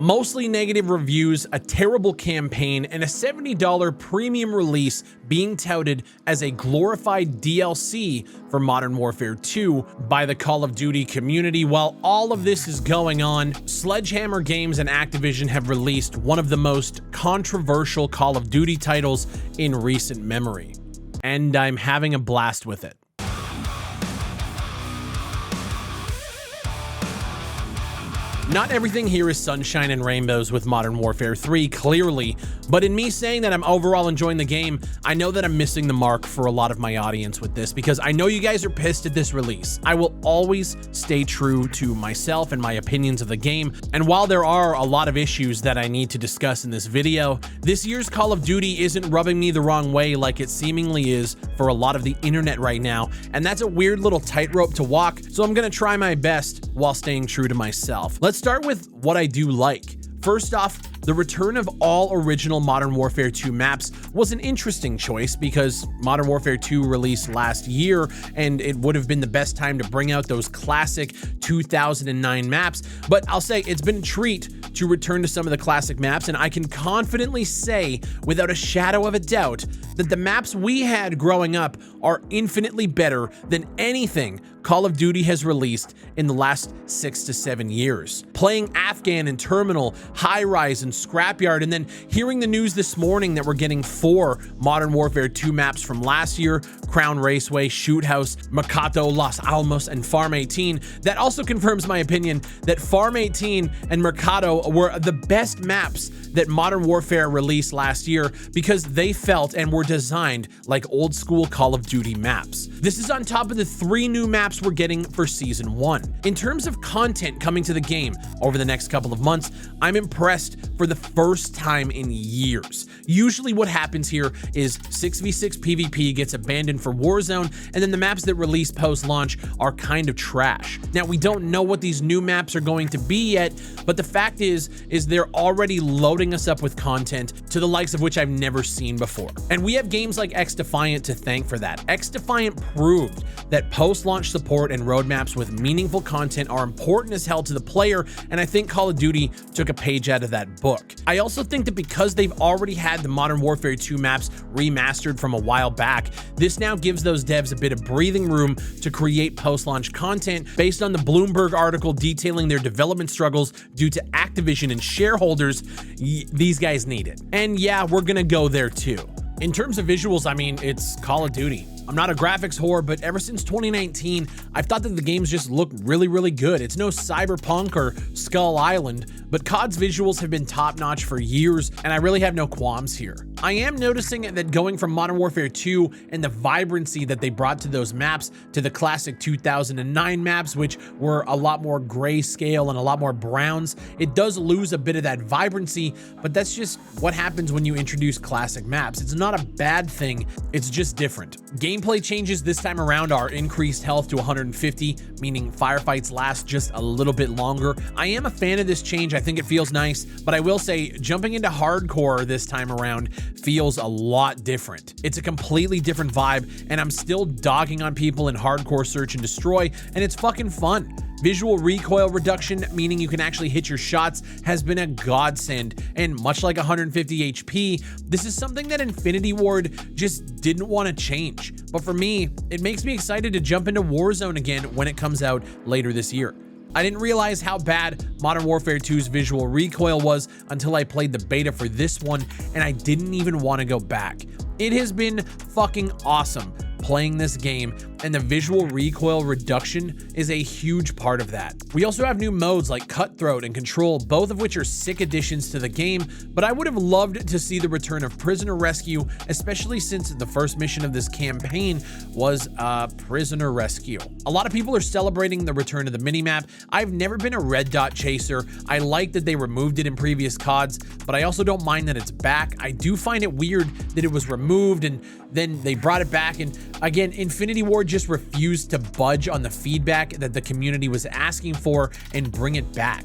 Mostly negative reviews, a terrible campaign, and a $70 premium release being touted as a glorified DLC for Modern Warfare 2 by the Call of Duty community. While all of this is going on, Sledgehammer Games and Activision have released one of the most controversial Call of Duty titles in recent memory. And I'm having a blast with it. Not everything here is sunshine and rainbows with Modern Warfare 3, clearly, but in me saying that I'm overall enjoying the game, I know that I'm missing the mark for a lot of my audience with this, because I know you guys are pissed at this release. I will always stay true to myself and my opinions of the game, and while there are a lot of issues that I need to discuss in this video, this year's Call of Duty isn't rubbing me the wrong way like it seemingly is for a lot of the internet right now, and that's a weird little tightrope to walk, so I'm gonna try my best while staying true to myself. Let's start with what I do like. First off, the return of all original Modern Warfare 2 maps was an interesting choice because Modern Warfare 2 released last year and it would have been the best time to bring out those classic 2009 maps, but I'll say it's been a treat to return to some of the classic maps, and I can confidently say without a shadow of a doubt that the maps we had growing up are infinitely better than anything Call of Duty has released in the last 6 to 7 years. Playing Afghan and Terminal, High Rise and Scrapyard, and then hearing the news this morning that we're getting 4 Modern Warfare 2 maps from last year, Crown Raceway, Shoot House, Mercado, Los Alamos, and Farm 18, that also confirms my opinion that Farm 18 and Mercado were the best maps that Modern Warfare released last year because they felt and were designed like old school Call of Duty maps. This is on top of the 3 new maps we're getting for Season 1. In terms of content coming to the game over the next couple of months, I'm impressed for the first time in years. Usually what happens here is 6v6 PvP gets abandoned for Warzone, and then the maps that release post-launch are kind of trash. Now, we don't know what these new maps are going to be yet, but the fact is they're already loading us up with content to the likes of which I've never seen before. And we have games like X-Defiant to thank for that. X-Defiant proved that post-launch support and roadmaps with meaningful content are important as hell to the player, and I think Call of Duty took a page out of that book. I also think that because they've already had the Modern Warfare 2 maps remastered from a while back, this now gives those devs a bit of breathing room to create post-launch content based on the Bloomberg article detailing their development struggles due to Activision and shareholders. These guys need it. And yeah, we're gonna go there too. In terms of visuals, I mean, it's Call of Duty. I'm not a graphics whore, but ever since 2019, I've thought that the games just look really, really good. It's no Cyberpunk or Skull Island, but COD's visuals have been top-notch for years, and I really have no qualms here. I am noticing that going from Modern Warfare 2 and the vibrancy that they brought to those maps to the classic 2009 maps, which were a lot more grayscale and a lot more browns, it does lose a bit of that vibrancy, but that's just what happens when you introduce classic maps. It's not a bad thing, it's just different. Gameplay changes this time around are increased health to 150, meaning firefights last just a little bit longer. I am a fan of this change. I think it feels nice, but I will say jumping into hardcore this time around feels a lot different. It's a completely different vibe, and I'm still dogging on people in hardcore search and destroy, and it's fucking fun. Visual recoil reduction, meaning you can actually hit your shots, has been a godsend, and much like 150 HP, this is something that Infinity Ward just didn't want to change. But for me, it makes me excited to jump into Warzone again when it comes out later this year. I didn't realize how bad Modern Warfare 2's visual recoil was until I played the beta for this one, and I didn't even want to go back. It has been fucking awesome playing this game, and the visual recoil reduction is a huge part of that. We also have new modes like Cutthroat and Control, both of which are sick additions to the game, but I would have loved to see the return of Prisoner Rescue, especially since the first mission of this campaign was prisoner rescue. A lot of people are celebrating the return of the minimap. I've never been a red dot chaser. I like that they removed it in previous CODs, but I also don't mind that it's back. I do find it weird that it was removed and then they brought it back, and again, Infinity Ward just refused to budge on the feedback that the community was asking for and bring it back.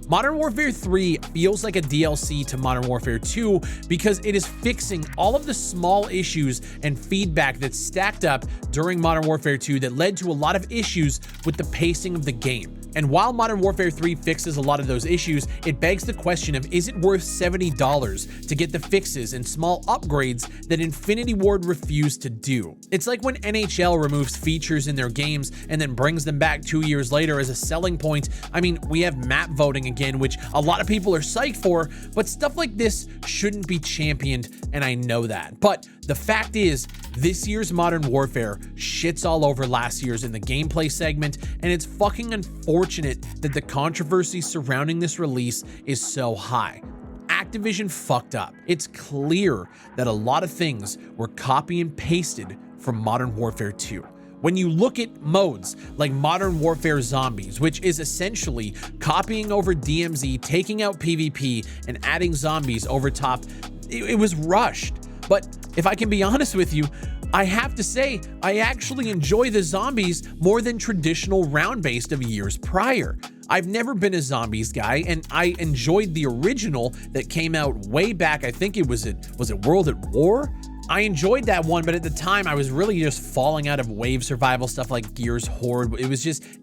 Modern Warfare 3 feels like a DLC to Modern Warfare 2 because it is fixing all of the small issues and feedback that stacked up during Modern Warfare 2 that led to a lot of issues with the pacing of the game. And while Modern Warfare 3 fixes a lot of those issues, it begs the question of, is it worth $70 to get the fixes and small upgrades that Infinity Ward refused to do? It's like when NHL removes features in their games and then brings them back 2 years later as a selling point. I mean, we have map voting again, which a lot of people are psyched for, but stuff like this shouldn't be championed, and I know that. But the fact is, this year's Modern Warfare shits all over last year's in the gameplay segment, and it's fucking unfortunate that the controversy surrounding this release is so high. Activision fucked up. It's clear that a lot of things were copy and pasted from Modern Warfare 2. When you look at modes like Modern Warfare Zombies, which is essentially copying over DMZ, taking out PvP, and adding zombies over top, it was rushed. But if I can be honest with you, I have to say, I actually enjoy the zombies more than traditional round-based of years prior. I've never been a zombies guy, and I enjoyed the original that came out way back. I think was it World at War? I enjoyed that one, but at the time I was really just falling out of wave survival stuff like Gears Horde. It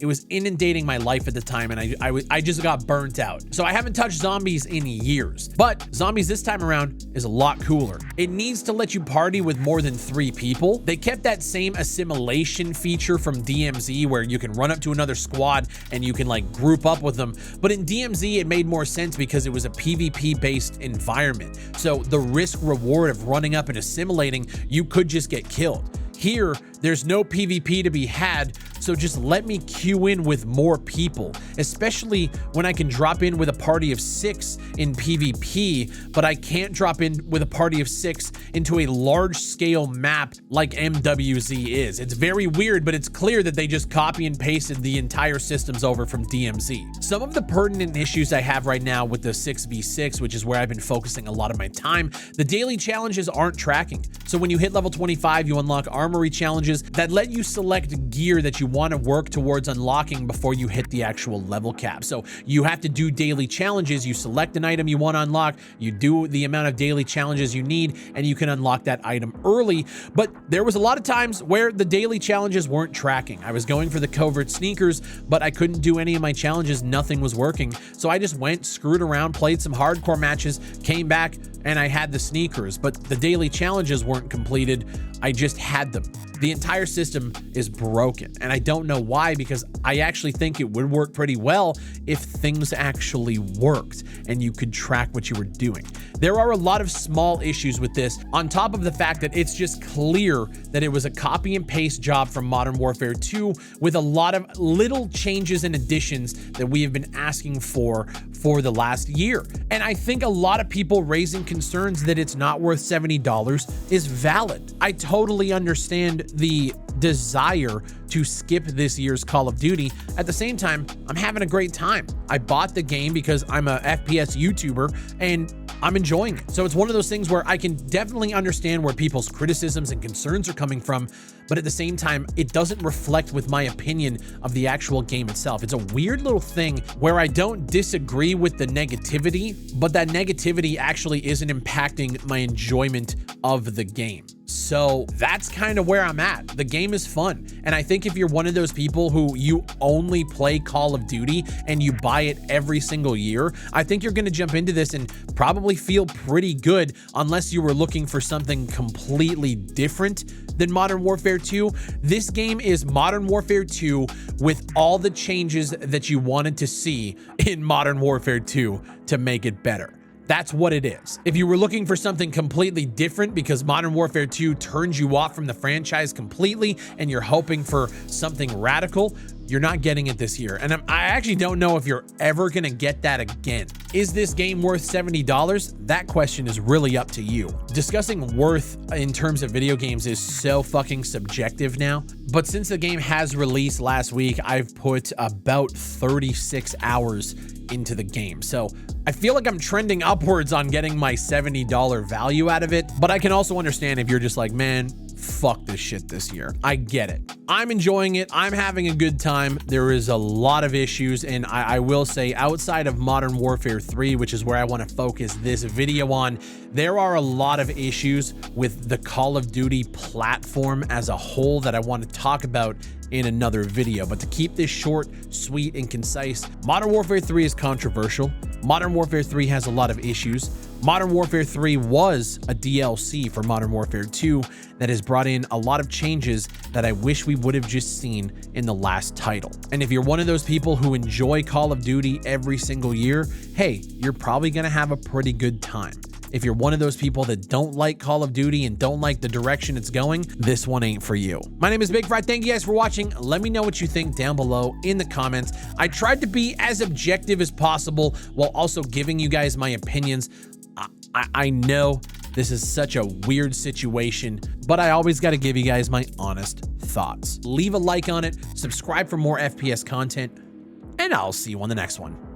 was inundating my life at the time, and I just got burnt out. So I haven't touched zombies in years, but zombies this time around is a lot cooler. It needs to let you party with more than 3 people. They kept that same assimilation feature from DMZ where you can run up to another squad and you can like group up with them. But in DMZ, it made more sense because it was a PvP based environment. So the risk reward of running up and assimilating, you could just get killed. Here, there's no PvP to be had, so just let me queue in with more people, especially when I can drop in with a party of 6 in PvP, but I can't drop in with a party of 6 into a large-scale map like MWZ is. It's very weird, but it's clear that they just copy and pasted the entire systems over from DMZ. Some of the pertinent issues I have right now with the 6v6, which is where I've been focusing a lot of my time, the daily challenges aren't tracking. So when you hit level 25, you unlock armory challenges that let you select gear that you want to work towards unlocking before you hit the actual level cap. So you have to do daily challenges. You select an item you want to unlock, you do the amount of daily challenges you need, and you can unlock that item early. But there was a lot of times where the daily challenges weren't tracking. I was going for the covert sneakers, but I couldn't do any of my challenges. Nothing was working. So I just went, screwed around, played some hardcore matches, came back, and I had the sneakers, but the daily challenges weren't completed. I just had them. The entire system is broken, and I don't know why, because I actually think it would work pretty well if things actually worked and you could track what you were doing. There are a lot of small issues with this, on top of the fact that it's just clear that it was a copy and paste job from Modern Warfare 2 with a lot of little changes and additions that we have been asking for the last year. And I think a lot of people raising concerns that it's not worth $70 is valid. I totally understand the desire to skip this year's Call of Duty. At the same time, I'm having a great time. I bought the game because I'm a FPS YouTuber and I'm enjoying it. So it's one of those things where I can definitely understand where people's criticisms and concerns are coming from, but at the same time, it doesn't reflect with my opinion of the actual game itself. It's a weird little thing where I don't disagree with the negativity, but that negativity actually isn't impacting my enjoyment of the game. So that's kind of where I'm at. The game is fun. And I think if you're one of those people who you only play Call of Duty and you buy it every single year, I think you're going to jump into this and probably feel pretty good, unless you were looking for something completely different than Modern Warfare 2. This game is Modern Warfare 2 with all the changes that you wanted to see in Modern Warfare 2 to make it better. That's what it is. If you were looking for something completely different because Modern Warfare 2 turns you off from the franchise completely and you're hoping for something radical, you're not getting it this year. And I actually don't know if you're ever gonna get that again. Is this game worth $70? That question is really up to you. Discussing worth in terms of video games is so fucking subjective now. But since the game has released last week, I've put about 36 hours into the game. So I feel like I'm trending upwards on getting my $70 value out of it. But I can also understand if you're just like, man, fuck this shit this year. I get it. I'm enjoying it. I'm having a good time. There is a lot of issues, and I will say, outside of Modern Warfare 3, which is where I want to focus this video on, there are a lot of issues with the Call of Duty platform as a whole that I want to talk about in another video. But to keep this short, sweet, and concise, Modern Warfare 3 is controversial. Modern Warfare 3 has a lot of issues. Modern Warfare 3 was a DLC for Modern Warfare 2 that has brought in a lot of changes that I wish we would have just seen in the last title. And if you're one of those people who enjoy Call of Duty every single year, hey, you're probably gonna have a pretty good time. If you're one of those people that don't like Call of Duty and don't like the direction it's going, this one ain't for you. My name is BigFry. Thank you guys for watching. Let me know what you think down below in the comments. I tried to be as objective as possible while also giving you guys my opinions. I know this is such a weird situation, but I always got to give you guys my honest thoughts. Leave a like on it, subscribe for more FPS content, and I'll see you on the next one.